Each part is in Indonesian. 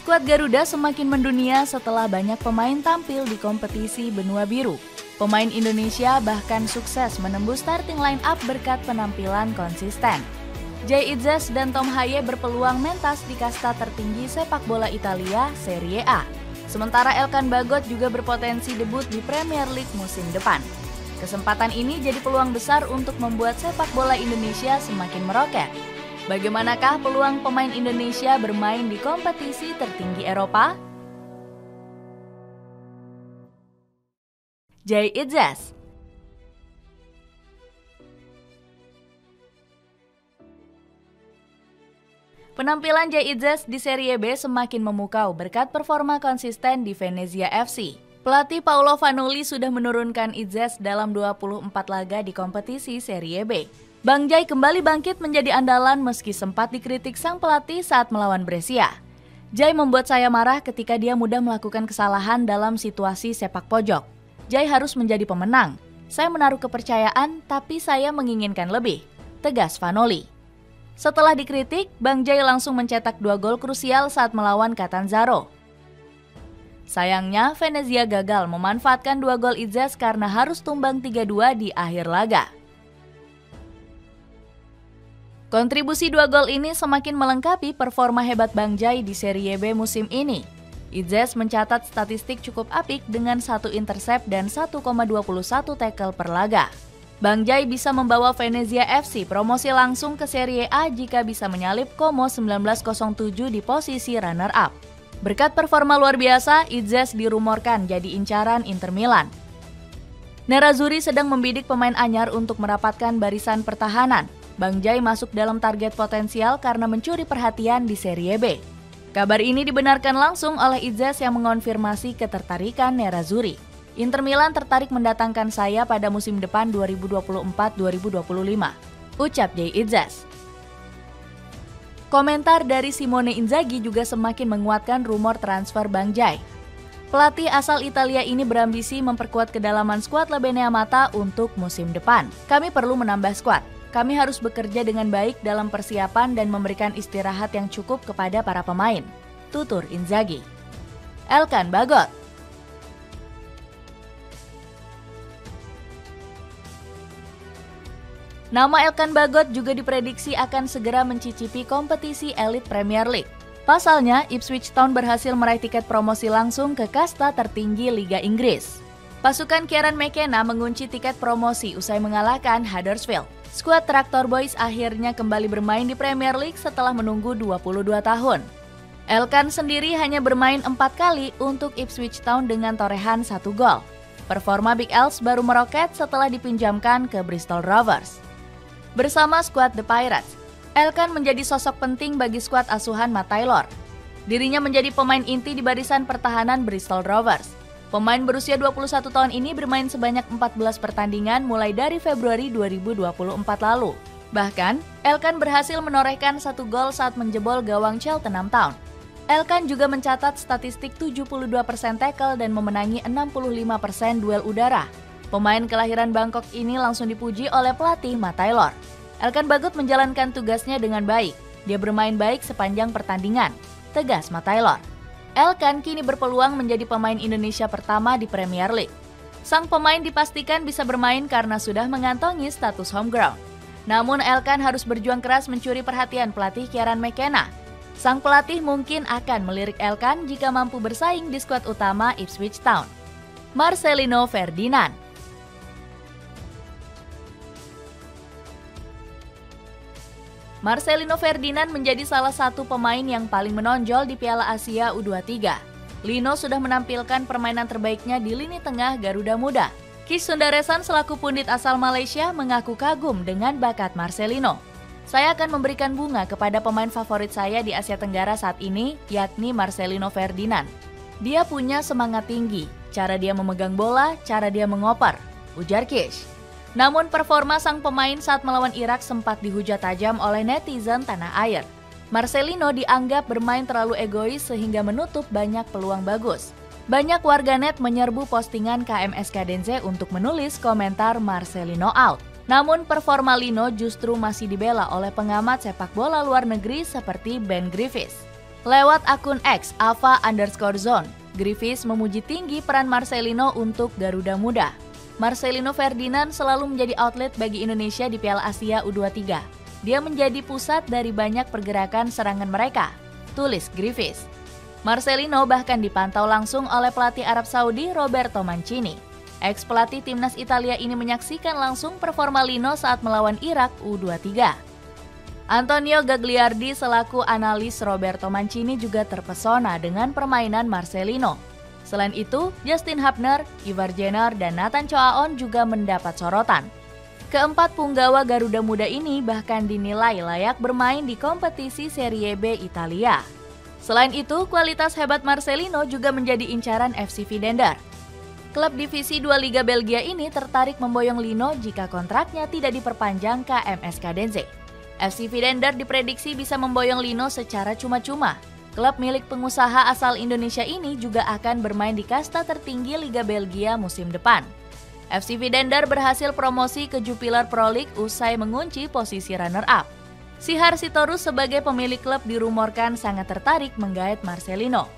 Skuad Garuda semakin mendunia setelah banyak pemain tampil di kompetisi benua biru. Pemain Indonesia bahkan sukses menembus starting line up berkat penampilan konsisten. Jay Itzes dan Tom Haye berpeluang mentas di kasta tertinggi sepak bola Italia, Serie A. Sementara Elkan Bagot juga berpotensi debut di Premier League musim depan. Kesempatan ini jadi peluang besar untuk membuat sepak bola Indonesia semakin meroket. Bagaimanakah peluang pemain Indonesia bermain di kompetisi tertinggi Eropa? Jay Itzes. Penampilan Jay Itzes di Serie B semakin memukau berkat performa konsisten di Venezia FC. Pelatih Paolo Vanoli sudah menurunkan Itzes dalam 24 laga di kompetisi Serie B. Bang Jay kembali bangkit menjadi andalan meski sempat dikritik sang pelatih saat melawan Brescia. Jay membuat saya marah ketika dia mudah melakukan kesalahan dalam situasi sepak pojok. Jay harus menjadi pemenang. Saya menaruh kepercayaan, tapi saya menginginkan lebih, tegas Vanoli. Setelah dikritik, Bang Jay langsung mencetak 2 gol krusial saat melawan Catanzaro. Sayangnya, Venezia gagal memanfaatkan 2 gol Itzes karena harus tumbang 3-2 di akhir laga. Kontribusi 2 gol ini semakin melengkapi performa hebat Bang Jay di Serie B musim ini. Itzes mencatat statistik cukup apik dengan 1 intercept dan 1,21 tackle per laga. Bang Jay bisa membawa Venezia FC promosi langsung ke Serie A jika bisa menyalip Como 1907 di posisi runner-up. Berkat performa luar biasa, Itzes dirumorkan jadi incaran Inter Milan. Nerazzurri sedang membidik pemain anyar untuk merapatkan barisan pertahanan. Bang Jay masuk dalam target potensial karena mencuri perhatian di Serie B. Kabar ini dibenarkan langsung oleh Itzes yang mengonfirmasi ketertarikan Nerazzurri. Inter Milan tertarik mendatangkan saya pada musim depan 2024-2025, ucap Jay Itzes. Komentar dari Simone Inzaghi juga semakin menguatkan rumor transfer Bang Jay. Pelatih asal Italia ini berambisi memperkuat kedalaman skuad Lebene Amata untuk musim depan. Kami perlu menambah skuad. Kami harus bekerja dengan baik dalam persiapan dan memberikan istirahat yang cukup kepada para pemain, tutur Inzaghi. Elkan Bagot. Nama Elkan Bagot juga diprediksi akan segera mencicipi kompetisi elit Premier League. Pasalnya, Ipswich Town berhasil meraih tiket promosi langsung ke kasta tertinggi Liga Inggris. Pasukan Kieran McKenna mengunci tiket promosi usai mengalahkan Huddersfield. Skuad Traktor Boys akhirnya kembali bermain di Premier League setelah menunggu 22 tahun. Elkan sendiri hanya bermain 4 kali untuk Ipswich Town dengan torehan 1 gol. Performa Big Els baru meroket setelah dipinjamkan ke Bristol Rovers. Bersama skuad The Pirates, Elkan menjadi sosok penting bagi skuad asuhan Matt Taylor. Dirinya menjadi pemain inti di barisan pertahanan Bristol Rovers. Pemain berusia 21 tahun ini bermain sebanyak 14 pertandingan mulai dari Februari 2024 lalu. Bahkan, Elkan berhasil menorehkan 1 gol saat menjebol gawang Cheltenham Town. Elkan juga mencatat statistik 72% tackle dan memenangi 65% duel udara. Pemain kelahiran Bangkok ini langsung dipuji oleh pelatih Matt Taylor. Elkan Bagot menjalankan tugasnya dengan baik. Dia bermain baik sepanjang pertandingan, tegas Matt Taylor. Elkan kini berpeluang menjadi pemain Indonesia pertama di Premier League. Sang pemain dipastikan bisa bermain karena sudah mengantongi status home ground. Namun Elkan harus berjuang keras mencuri perhatian pelatih Kieran McKenna. Sang pelatih mungkin akan melirik Elkan jika mampu bersaing di skuad utama Ipswich Town. Marcelino Ferdinand. Marcelino Ferdinand menjadi salah satu pemain yang paling menonjol di Piala Asia U23. Lino sudah menampilkan permainan terbaiknya di lini tengah Garuda Muda. Kis Sundaresan selaku pundit asal Malaysia mengaku kagum dengan bakat Marcelino. Saya akan memberikan bunga kepada pemain favorit saya di Asia Tenggara saat ini, yakni Marcelino Ferdinand. Dia punya semangat tinggi, cara dia memegang bola, cara dia mengoper, ujar Kis. Namun performa sang pemain saat melawan Irak sempat dihujat tajam oleh netizen tanah air. Marcelino dianggap bermain terlalu egois sehingga menutup banyak peluang bagus. Banyak warganet menyerbu postingan KMS Kadense untuk menulis komentar Marcelino out. Namun performa Lino justru masih dibela oleh pengamat sepak bola luar negeri seperti Ben Griffiths. Lewat akun X ava_zone, Griffiths memuji tinggi peran Marcelino untuk Garuda Muda. Marcelino Ferdinand selalu menjadi outlet bagi Indonesia di Piala Asia U23. Dia menjadi pusat dari banyak pergerakan serangan mereka, tulis Griffiths. Marcelino bahkan dipantau langsung oleh pelatih Arab Saudi Roberto Mancini. Ex-pelatih timnas Italia ini menyaksikan langsung performa Lino saat melawan Irak U23. Antonio Gagliardi selaku analis Roberto Mancini juga terpesona dengan permainan Marcelino. Selain itu, Justin Hubner, Ivar Jenner, dan Nathan Choaon juga mendapat sorotan. Keempat punggawa Garuda Muda ini bahkan dinilai layak bermain di kompetisi Serie B Italia. Selain itu, kualitas hebat Marcelino juga menjadi incaran FC Vidender. Klub divisi 2 Liga Belgia ini tertarik memboyong Lino jika kontraknya tidak diperpanjang ke MS Kadense. FC Vidender diprediksi bisa memboyong Lino secara cuma-cuma. Klub milik pengusaha asal Indonesia ini juga akan bermain di kasta tertinggi Liga Belgia musim depan. FC Vidender berhasil promosi ke Jupiler Pro League usai mengunci posisi runner-up. Sihar Sitorus sebagai pemilik klub dirumorkan sangat tertarik menggait Marcelino.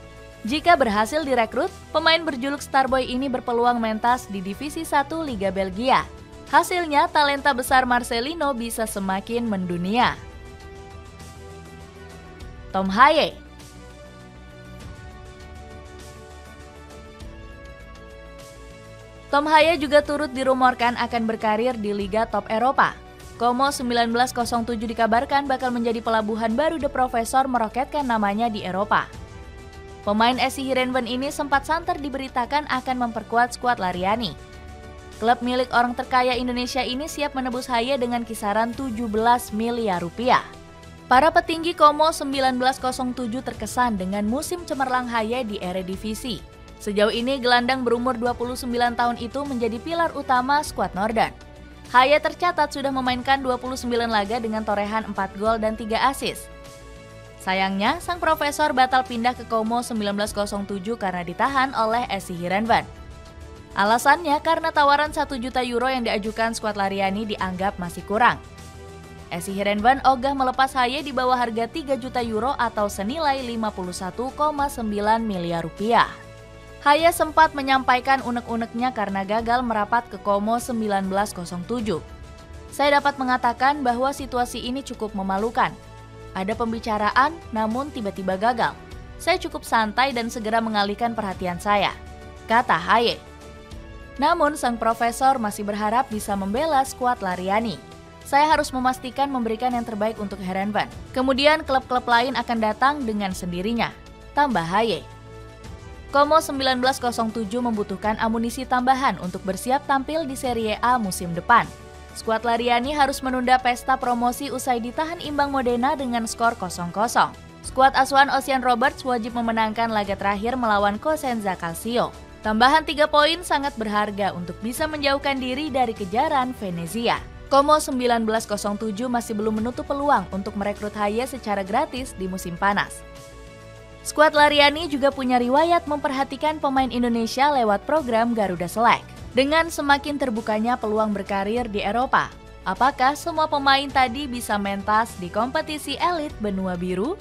Jika berhasil direkrut, pemain berjuluk Starboy ini berpeluang mentas di divisi 1 Liga Belgia. Hasilnya, talenta besar Marcelino bisa semakin mendunia. Tom Haye. Tom Haye juga turut dirumorkan akan berkarir di Liga Top Eropa. Como 1907 dikabarkan bakal menjadi pelabuhan baru The Professor meroketkan namanya di Eropa. Pemain SC Heerenveen ini sempat santer diberitakan akan memperkuat skuad Lariani. Klub milik orang terkaya Indonesia ini siap menebus Haye dengan kisaran 17 miliar rupiah. Para petinggi Como 1907 terkesan dengan musim cemerlang Haye di Eredivisie. Sejauh ini gelandang berumur 29 tahun itu menjadi pilar utama skuad Noordan. Haye tercatat sudah memainkan 29 laga dengan torehan 4 gol dan 3 assist. Sayangnya, sang profesor batal pindah ke Como 1907 karena ditahan oleh SC Heerenveen. Alasannya karena tawaran 1 juta euro yang diajukan skuad Lariani dianggap masih kurang. SC Heerenveen ogah melepas Haye di bawah harga 3 juta euro atau senilai 51,9 miliar rupiah. Haye sempat menyampaikan unek-uneknya karena gagal merapat ke Como 1907. Saya dapat mengatakan bahwa situasi ini cukup memalukan. Ada pembicaraan namun tiba-tiba gagal. Saya cukup santai dan segera mengalihkan perhatian saya, kata Haye. Namun sang profesor masih berharap bisa membela skuad Lariani. Saya harus memastikan memberikan yang terbaik untuk Heerenveen. Kemudian klub-klub lain akan datang dengan sendirinya, tambah Haye. Como 1907 membutuhkan amunisi tambahan untuk bersiap tampil di Serie A musim depan. Skuad Lariani harus menunda pesta promosi usai ditahan imbang Modena dengan skor 0-0. Skuad asuhan Ocean Roberts wajib memenangkan laga terakhir melawan Cosenza Calcio. Tambahan 3 poin sangat berharga untuk bisa menjauhkan diri dari kejaran Venezia. Como 1907 masih belum menutup peluang untuk merekrut Haye secara gratis di musim panas. Skuad Lariani juga punya riwayat memperhatikan pemain Indonesia lewat program Garuda Select. Dengan semakin terbukanya peluang berkarir di Eropa, apakah semua pemain tadi bisa mentas di kompetisi elit benua biru?